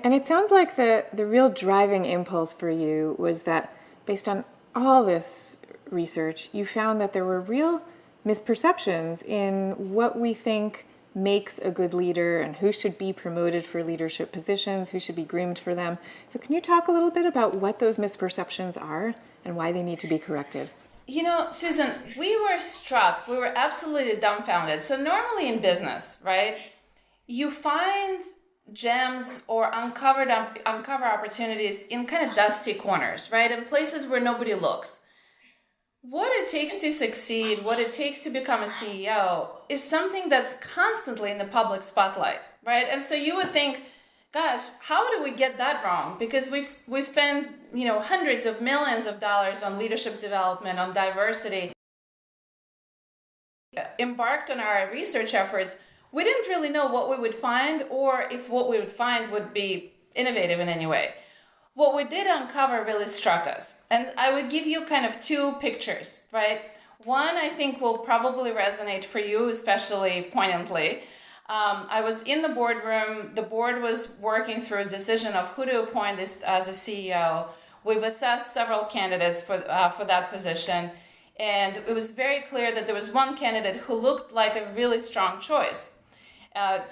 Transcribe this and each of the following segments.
And it sounds like the real driving impulse for you was that based on all this research, you found that there were real misperceptions in what we think makes a good leader and who should be promoted for leadership positions, who should be groomed for them. So can you talk a little bit about what those misperceptions are and why they need to be corrected? You know, Susan, we were struck, we were absolutely dumbfounded. So normally in business, right, you find gems or uncover opportunities in kind of dusty corners, right, in places where nobody looks. What it takes to succeed, what it takes to become a CEO is something that's constantly in the public spotlight, right? And so you would think, gosh, how do we get that wrong? Because we spend, hundreds of millions of dollars on leadership development, on diversity. Embarked on our research efforts, we didn't really know what we would find or if what we would find would be innovative in any way. What we did uncover really struck us. And I would give you kind of two pictures, right? One, I think, will probably resonate for you, especially poignantly. I was in the boardroom. The board was working through a decision of who to appoint as a CEO. We've assessed several candidates for that position. And it was very clear that there was one candidate who looked like a really strong choice.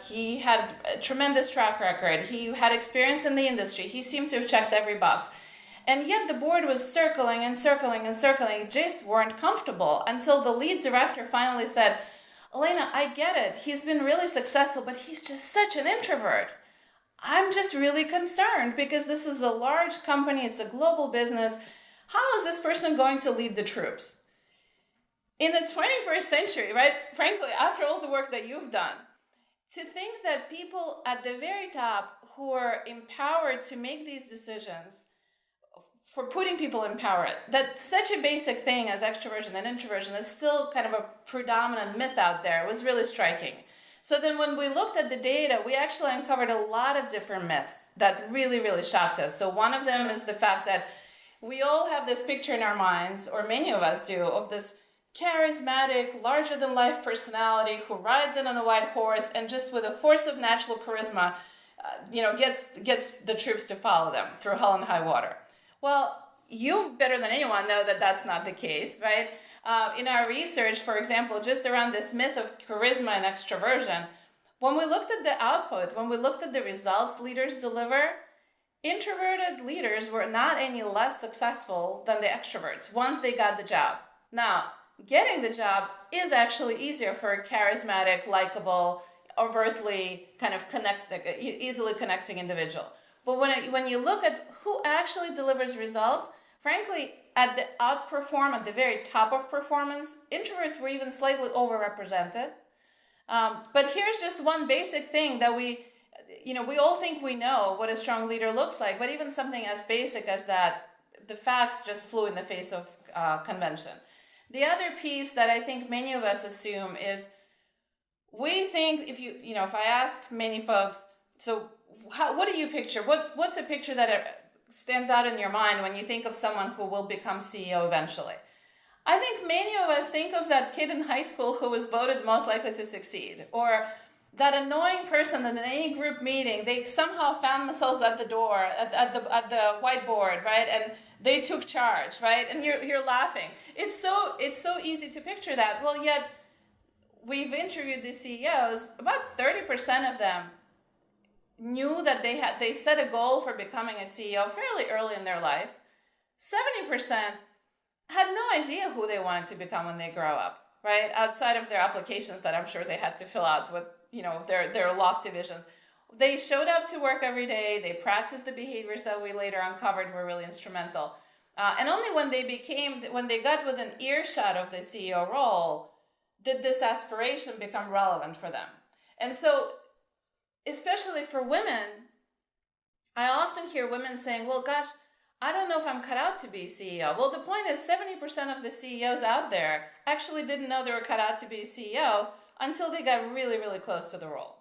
He had a tremendous track record. He had experience in the industry. He seemed to have checked every box. And yet the board was circling and circling and circling, just weren't comfortable until the lead director finally said, Elena, I get it. He's been really successful, but he's just such an introvert. I'm just really concerned because this is a large company. It's a global business. How is this person going to lead the troops? In the 21st century, right? Frankly, after all the work that you've done, to think that people at the very top who are empowered to make these decisions for putting people in power, that such a basic thing as extroversion and introversion is still kind of a predominant myth out there was really striking. So then when we looked at the data, we actually uncovered a lot of different myths that really, really shocked us. So one of them is the fact that we all have this picture in our minds, or many of us do, of this charismatic, larger-than-life personality who rides in on a white horse and just with a force of natural charisma, gets the troops to follow them through hell and high water. Well, you better than anyone know that that's not the case, right? In our research, for example, just around this myth of charisma and extroversion, when we looked at the output, when we looked at the results leaders deliver, introverted leaders were not any less successful than the extroverts once they got the job. Now, getting the job is actually easier for a charismatic, likable, overtly kind of easily connecting individual. But when you look at who actually delivers results, frankly, at the very top of performance, introverts were even slightly overrepresented. But here's just one basic thing that we all think we know what a strong leader looks like, but even something as basic as that, the facts just flew in the face of convention. The other piece that I think many of us assume is we think if I ask many folks, so what do you picture? What's a picture that stands out in your mind when you think of someone who will become CEO eventually? I think many of us think of that kid in high school who was voted most likely to succeed, or that annoying person that in any group meeting, they somehow found themselves at the door, at the whiteboard, right? And they took charge, right? And you're laughing. It's so easy to picture that. Well, yet we've interviewed the CEOs. About 30% of them knew that they set a goal for becoming a CEO fairly early in their life. 70% had no idea who they wanted to become when they grow up, right? Outside of their applications that I'm sure they had to fill out with their lofty visions. They showed up to work every day. They practiced the behaviors that we later uncovered were really instrumental. And only when they got within earshot of the CEO role, did this aspiration become relevant for them. And so, especially for women, I often hear women saying, well, gosh, I don't know if I'm cut out to be CEO. Well, the point is 70% of the CEOs out there actually didn't know they were cut out to be CEO until they got really, really close to the role.